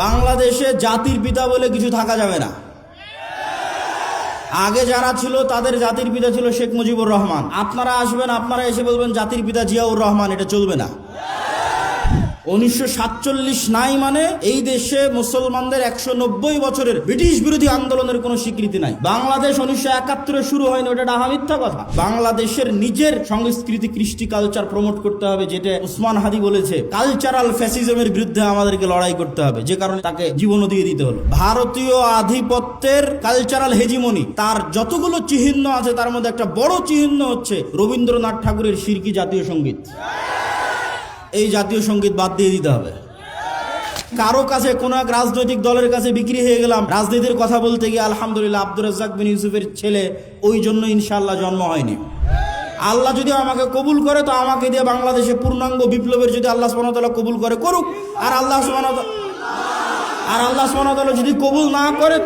বাংলাদেশে জাতির পিতা বলে কিছু থাকা যাবে না। আগে যারা ছিল তাদের জাতির পিতা ছিল শেখ মুজিবুর রহমান। আপনারা আসবেন, আপনারা এসে বলবেন জাতির পিতা জিয়াউর রহমান, এটা চলবে না। 1947 নাই মানে এই দেশে মুসলমানদের 190 বছরের ব্রিটিশ বিরোধী আন্দোলনের কোনো স্বীকৃতি নাই। বাংলাদেশ 1971 শুরু হয়নি, ওটা ডাহা মিথ্যা কথা। বাংলাদেশের নিজের সংস্কৃতি কৃষ্টি কালচার প্রমোট করতে হবে, যেটা উসমান হাদি বলেছে কালচারাল ফ্যাসিজমের বিরুদ্ধে আমাদেরকে লড়াই করতে হবে, যে কারণে তাকে জীবনও দিয়ে দিতে হলো। ভারতীয় আধিপত্যের কালচারাল হেজিমনি তার যতগুলো চিহ্ন আছে তার মধ্যে একটা বড় চিহ্ন হচ্ছে রবীন্দ্রনাথ ঠাকুরের শিরকি জাতীয় সঙ্গীত। এই জাতীয় সঙ্গীত বাদ দিয়ে দিতে হবে। কারো কাছে কোন এক রাজনৈতিক দলের কাছে বিক্রি হয়ে গেলাম রাজনীতির কথা বলতে গিয়ে, আলহামদুলিল্লাহ আব্দুর রাজ্জাক বিন ইউসুফের ছেলে, ওই জন্য ইনশাআল্লাহ জন্ম হয়নি। আল্লাহ যদি আমাকে কবুল করে তো আমাকে দিয়ে বাংলাদেশে পূর্ণাঙ্গ বিপ্লবের যদি আল্লাহ সুবহানাহু ওয়া তাআলা কবুল করে করুক, আর আল্লাহ সুবহানাহু ওয়া তাআলা যদি কবুল না করে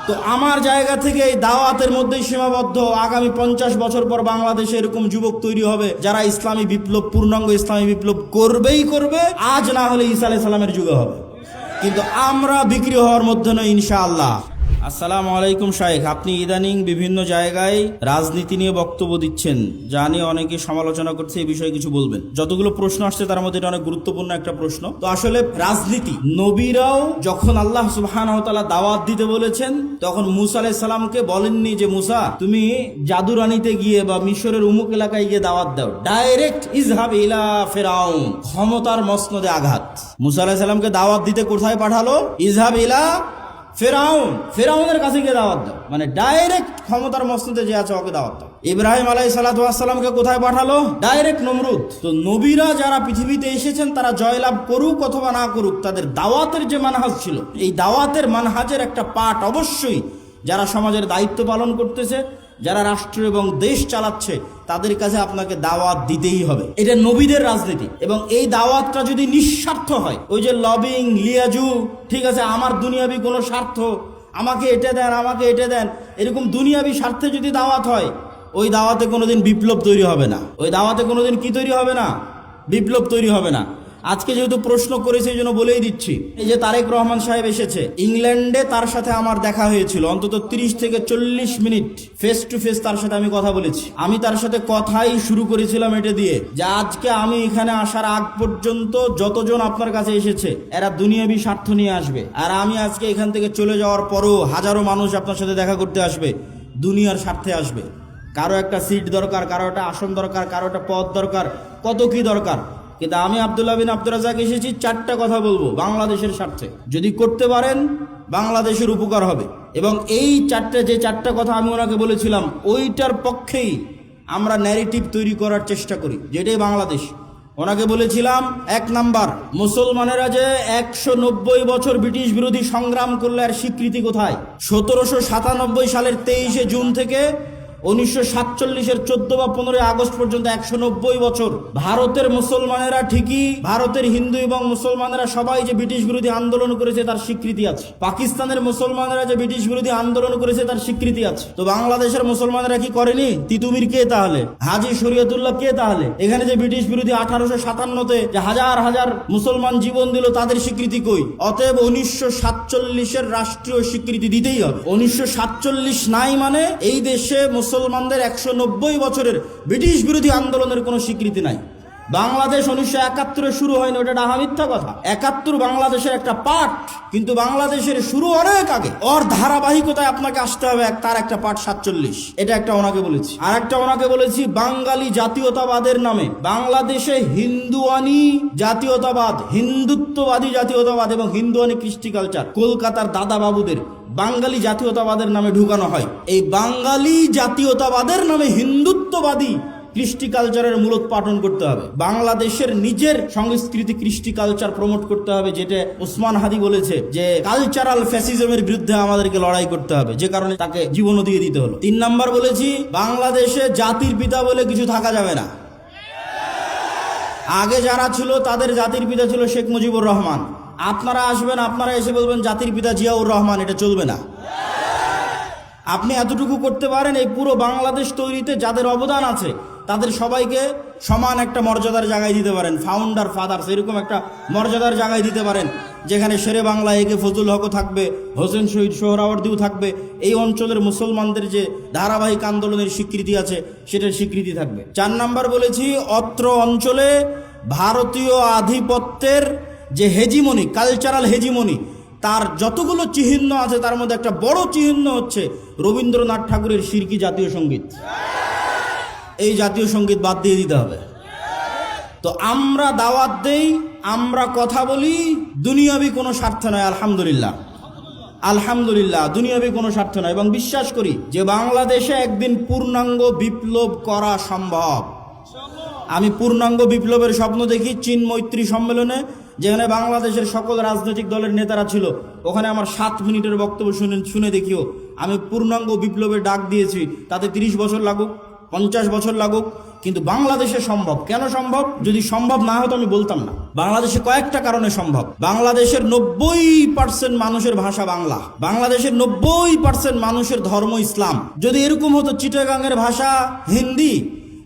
তো আমার জায়গা থেকে এই দাওয়াতের মধ্যেই সীমাবদ্ধ। আগামী 50 বছর পর বাংলাদেশে এরকম যুবক তৈরি হবে যারা ইসলামী বিপ্লব, পূর্ণাঙ্গ ইসলামী বিপ্লব করবেই করবে, আজ না হলে ঈসা আলাইহিস সালামের যুগে হবে। কিন্তু আমরা বিক্রি হওয়ার মধ্যে নই ইনশাআল্লাহ। আসসালামু আলাইকুম শাইখ, আপনি ইদানিং বিভিন্ন জায়গায় রাজনীতি নিয়ে বক্তব্য দিচ্ছেন, যা নিয়ে অনেকে সমালোচনা করছে, এই বিষয়ে কিছু বলবেন। যতগুলো প্রশ্ন আসছে তার মধ্যে এটা অনেক গুরুত্বপূর্ণ একটা প্রশ্ন। তো আসলে রাজনীতি, নবীরাও যখন আল্লাহ সুবহানাহু ওয়া তাআলা দাওয়াত দিতে বলেছেন তখন মুসা আলাইহিস সালামকে বলেননি যে মুসা তুমি জাদুরানিতে গিয়ে বা মিশরের উমুক এলাকায় গিয়ে দাওয়াত দাও, ডাইরেক্ট ইজহাব ইলা ফিরাউন, ক্ষমতার মসনদে আঘাত। মুসা আলাইহিস সালামকে দাওয়াত দিতে কোথায় পাঠালো? ইজহাব ইলা ফেরাউন, ফেরাউনের কাছে গিয়ে দাওয়াত দাও, মানে ডাইরেক্ট ক্ষমতার মসনদে যে আছে ওকে দাওয়াত দাও। ইব্রাহিম আলাইহিস সালাতু ওয়াস সালামকে কোথায় পাঠালো? ডাইরেক্ট নমরুদ। তো নবীরা যারা পৃথিবীতে এসেছেন তারা জয়লাভ করুক অথবা না করুক, তাদের দাওয়াতের যে মানহাজ ছিল, এই দাওয়াতের মানহাজের একটা পার্ট অবশ্যই যারা সমাজের দায়িত্ব পালন করতেছে, যারা রাষ্ট্র এবং দেশ চালাচ্ছে, তাদের কাছে আপনাকে দাওয়াত দিতেই হবে। এটা নবীদের রাজনীতি। এবং এই দাওয়াতটা যদি নিঃস্বার্থ হয়, ওই যে লবিং, লিয়াজু, ঠিক আছে, আমার দুনিয়াবি কোনো স্বার্থ, আমাকে এটা দেন, আমাকে এটা দেন, এরকম দুনিয়াবি স্বার্থে যদি দাওয়াত হয়, ওই দাওয়াতে কোনোদিন বিপ্লব তৈরি হবে না। ওই দাওয়াতে কোনোদিন কি তৈরি হবে না? বিপ্লব তৈরি হবে না। আজকে যেহেতু প্রশ্ন করেছে এই জন্য বলেই দিচ্ছি, এই যে তারেক রহমান সাহেব এসেছে ইংল্যান্ডে, তার সাথে আমার দেখা হয়েছিল অন্তত 30 থেকে 40 মিনিট ফেস টু ফেস তার সাথে আমি কথা বলেছি। আমি তার সাথে কথাই শুরু করেছিলাম এটা দিয়ে যে আজকে আমি এখানে আসার আগ পর্যন্ত যতজন আপনার কাছে এসেছে এরা দুনিয়াবি স্বার্থ নিয়ে আসবে, আর আমি আজকে এখান থেকে চলে যাওয়ার পরও হাজারো মানুষ আপনার সাথে দেখা করতে আসবে, দুনিয়ার স্বার্থে আসবে। কারো একটা সিট দরকার, কারো একটা আসন দরকার, কারো একটা পদ দরকার, কত কি দরকার। কিন্তু আমি আব্দুল্লাহ বিন আব্দুর রাজ্জাক এসেছি 4টা কথা বলবো বাংলাদেশের স্বার্থে। যদি করতে পারেন বাংলাদেশের উপকার হবে। এবং এই যে চারটা কথা আমি ওনাকে বলেছিলাম, ওইটার পক্ষেই আমরা ন্যারেটিভ তৈরি করার চেষ্টা করি, যেটাই বাংলাদেশ। ওনাকে বলেছিলাম 1 নাম্বার, মুসলমানেরা যে 190 বছর ব্রিটিশ বিরোধী সংগ্রাম করলে আর স্বীকৃতি কোথায়? 1797 সালের 23শে জুন থেকে 1947-এর 14 বা 15 আগস্ট পর্যন্ত 190 বছর ভারতের মুসলমানেরা, ঠিকই ভারতের হিন্দু এবং মুসলমানেরা সবাই যে ব্রিটিশ বিরোধী আন্দোলন করেছে তার স্বীকৃতি আছে। পাকিস্তানের মুসলমানেরা যে ব্রিটিশ বিরোধী আন্দোলন করেছে তার স্বীকৃতি আছে। তো বাংলাদেশের মুসলমানেরা কি করেনি? তিতুমির কে তাহলে? হাজী শরীয়তুল্লাহ কে তাহলে? এখানে যে ব্রিটিশ বিরোধী 1857-তে যে হাজার হাজার মুসলমান জীবন দিল, তাদের স্বীকৃতি কই? অতএব 1947-এর রাষ্ট্রীয় স্বীকৃতি দিতেই হবে। 1947 নাই মানে এই দেশে মুসলমানদের 190 বছরের ব্রিটিশ বিরোধী আন্দোলনের কোনো স্বীকৃতি নাই। বাংলাদেশ 1971 শুরু হয়নি, ওটা ডাহা মিথ্যা কথা। 71 বাংলাদেশের একটা পার্ট, কিন্তু বাংলাদেশের শুরু অনেক আগে। ওর ধারাবাহিকতায় আপনাকে আসতে হবে, তার একটা পার্ট 47। এটা একটা ওনাকে বলেছি। আর একটা ওনাকে বলেছি বাঙালি জাতীয়তাবাদের নামে বাংলাদেশে হিন্দুয়ানি জাতীয়তাবাদ, হিন্দুত্ববাদী জাতীয়তাবাদ এবং হিন্দুয়ানি কৃষ্টি কালচার কলকাতার দাদা বাবুদের বাঙালি জাতীয়তাবাদের নামে ঢুকানো হয়। এই বাঙালি জাতীয়তাবাদের নামে হিন্দুত্ববাদী কৃষ্টি কালচারের মূলোৎপাটন করতে হবে। বাংলাদেশের নিজের সংস্কৃতি কৃষ্টি কালচার প্রমোট করতে হবে, যেটা উসমান হাদি বলেছে যে কালচারাল ফ্যাসিজমের বিরুদ্ধে আমাদেরকে লড়াই করতে হবে, যে কারণে তাকে জীবনও দিয়ে দিতে হলো। 3 নাম্বার বলেছি বাংলাদেশে জাতির পিতা বলে কিছু থাকা যাবে না। আগে যারা ছিল তাদের জাতির পিতা ছিল শেখ মুজিবুর রহমান। আপনারা আসবেন, আপনারা এসে বলবেন জাতির পিতা জিয়াউর রহমান, এটা চলবে না। আপনি এতটুকু করতে পারেন, এই পুরো বাংলাদেশ তৈরিতে যাদের অবদান আছে তাদের সবাইকে সমান একটা মর্যাদার জায়গায় দিতে পারেন, ফাউন্ডার ফাদার্স এরকম একটা মর্যাদার জায়গায় দিতে পারেন। যেখানে শেরে বাংলা একে ফজলুল হকও থাকবে, হোসেন শহীদ সোহরাওয়ার্দীও থাকবে। এই অঞ্চলের মুসলমানদের যে ধারাবাহিক আন্দোলনের স্বীকৃতি আছে সেটার স্বীকৃতি থাকবে। 4 নাম্বার বলেছি, অত্র অঞ্চলে ভারতীয় আধিপত্যের যে হেজিমনি, কালচারাল হেজিমনি, তার যতগুলো চিহ্ন আছে তার মধ্যে একটা বড় চিহ্ন হচ্ছে রবীন্দ্রনাথ ঠাকুরের শিরকি জাতীয় সঙ্গীত। এই জাতীয় সঙ্গীত বাদ দিয়ে দিতে হবে। তো আমরা দাওয়াত দেই, আমরা কথা বলি, দুনিয়াবি কোনো স্বার্থ নয়। আলহামদুলিল্লাহ, আলহামদুলিল্লাহ, দুনিয়াবি কোনো স্বার্থ নয়। এবং বিশ্বাস করি যে বাংলাদেশে একদিন পূর্ণাঙ্গ বিপ্লব করা সম্ভব। আমি পূর্ণাঙ্গ বিপ্লবের স্বপ্ন দেখি চীন মৈত্রী সম্মেলনে, যেখানে বাংলাদেশের সকল রাজনৈতিক দলের নেতারা ছিল। ওখানে আমার 7 মিনিটের বক্তব্য শুনে দেখিও আমি পূর্ণাঙ্গ বিপ্লবের ডাক দিয়েছি। তাতে 30 বছর লাগুক, 50 বছর লাগুক, কিন্তু বাংলাদেশে সম্ভব। কেন সম্ভব? যদি সম্ভব না হতো আমি বলতাম না। বাংলাদেশে কয়েকটা কারণে সম্ভব। বাংলাদেশের 90% মানুষের ভাষা বাংলা, বাংলাদেশের 90% মানুষের ধর্ম ইসলাম। যদি এরকম হতো চিটাগাংয়ের ভাষা হিন্দি,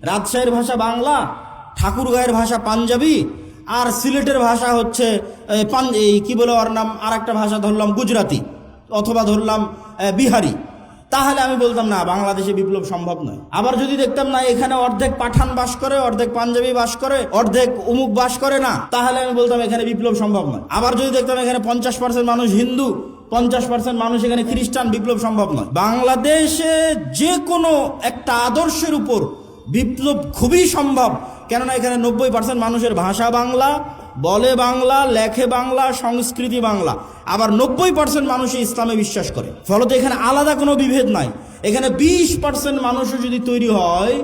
রাজশাহীর ভাষা বাংলা, ঠাকুরগাঁয়ের ভাষা পাঞ্জাবি, আর সিলেটের ভাষা হচ্ছে কি বলে ওর নাম, আর একটা ভাষা ধরলাম গুজরাতি অথবা ধরলাম বিহারি, তাহলে আমি বলতাম না বাংলাদেশে বিপ্লব সম্ভব নয়। আবার যদি দেখতাম না এখানে অর্ধেক পাঠান বাস করে, অর্ধেক পাঞ্জাবি বাস করে, অর্ধেক অমুক বাস করে না, তাহলে আমি বলতাম এখানে বিপ্লব সম্ভব নয়। আবার যদি দেখতাম এখানে 50% মানুষ হিন্দু, 50% মানুষ এখানে খ্রিস্টান, বিপ্লব সম্ভব নয়। বাংলাদেশে যে কোনো একটা আদর্শের উপর বিপ্লব খুবই সম্ভব। কেননা এখানে 90% মানুষের ভাষা বাংলা, বলে বাংলা, লেখে বাংলা, সংস্কৃতি বাংলা। আবার 90% মানুষ ইসলামে বিশ্বাস করে। ফলত এখানে আলাদা কোনো বিভেদ নাই। এখানে 20% মানুষও যদি তৈরি হয়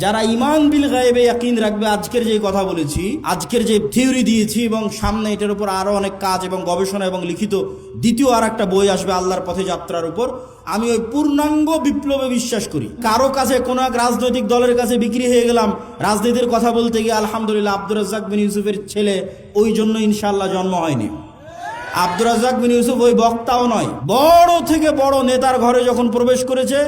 যারা ইমান বিল গায়েবে ইয়াকিন রাখবে, আজকের যে কথা বলেছি, আজকের যে থিওরি দিয়েছি, এবং সামনে এটার উপর আরো অনেক কাজ এবং গবেষণা এবং লিখিত দ্বিতীয় আর একটা বই আসবে আল্লাহর পথে যাত্রার উপর। আমি ওই পূর্ণাঙ্গ বিপ্লবে বিশ্বাস করি। কারো কাছে কোনো এক রাজনৈতিক দলের কাছে বিক্রি হয়ে গেলাম রাজনীতির কথা বলতে গিয়ে, আলহামদুলিল্লাহ আব্দুর রাজ্জাক বিন ইউসুফের ছেলে, ওই জন্য ইনশাআল্লাহ জন্ম হয়নি। আব্দুর রাজ্জাক বিন ইউসুফ ওই বক্তাও নয়। বড় থেকে বড় নেতার ঘরে যখন প্রবেশ করেছে,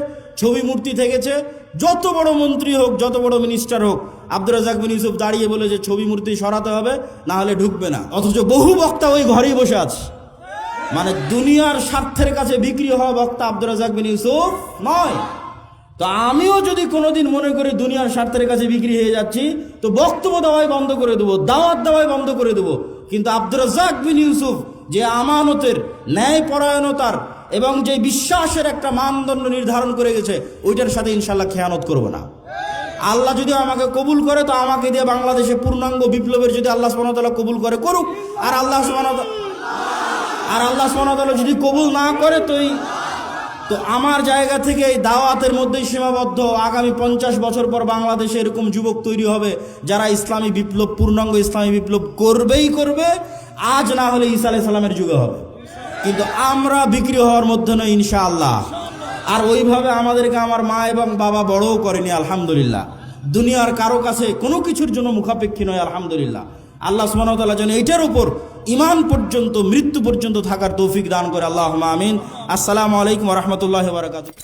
ছবি মূর্তি থেকেছে, যত বড় মন্ত্রী হোক, যত বড় মিনিস্টার হোক, আব্দুর রাজ্জাক বিন ইউসুফ দাঁড়িয়ে বলে যে ছবি মূর্তি সরাতে হবে, না হলে ঢুকবে না। অথচ বহু বক্তা ওই ঘরেই বসে আছে। মানে দুনিয়ার স্বার্থের কাছে বিক্রি হওয়া বক্তা আব্দুর রাজ্জাক বিন ইউসুফ নয়। তো আমিও যদি কোনোদিন মনে করি দুনিয়ার স্বার্থের কাছে বিক্রি হয়ে যাচ্ছি, তো বক্তব্য দেওয়াই বন্ধ করে দেবো, দাওয়াত দেওয়াই বন্ধ করে দেবো। কিন্তু আব্দুর রাজ্জাক বিন ইউসুফ যে আমানতের, ন্যায়পরায়ণতার এবং যে বিশ্বাসের একটা মানদণ্ড নির্ধারণ করে গেছে, ওইটার সাথে ইনশাল্লাহ খেয়ানত করব না। আল্লাহ যদি আমাকে কবুল করে, তো আমাকে দিয়ে বাংলাদেশে পূর্ণাঙ্গ বিপ্লবের যদি আল্লাহ সুবহানাহু ওয়া তাআলা কবুল করে, করুক। আর আল্লাহ সুবহানাহু ওয়া তাআলা যদি কবুল না করে, তো আমার জায়গা থেকে এই দাওয়াতের মধ্যেই সীমাবদ্ধ। আগামী 50 বছর পর বাংলাদেশে এরকম যুবক তৈরি হবে যারা ইসলামী বিপ্লব, পূর্ণাঙ্গ ইসলামী বিপ্লব করবেই করবে। আজ না হলে ঈসা আলাইহিস সালামের যুগে হবে। কিন্তু আমরা বিক্রি হওয়ার মধ্যে নয় ইনশাআল্লাহ। আর ওইভাবে আমাদেরকে আমার মা এবং বাবা বড়ও করেনি, আলহামদুলিল্লাহ। দুনিয়ার কারো কাছে কোনো কিছুর জন্য মুখাপেক্ষী নয়, আলহামদুলিল্লাহ। আল্লাহ সুবহানাহু ওয়া তাআলা যেন এইটার উপর ঈমান পর্যন্ত, মৃত্যু পর্যন্ত থাকার তৌফিক দান করে, আল্লাহুম্মা আমিন। আসসালামু আলাইকুম ওয়া রাহমাতুল্লাহি ওয়া বারাকাতুহু।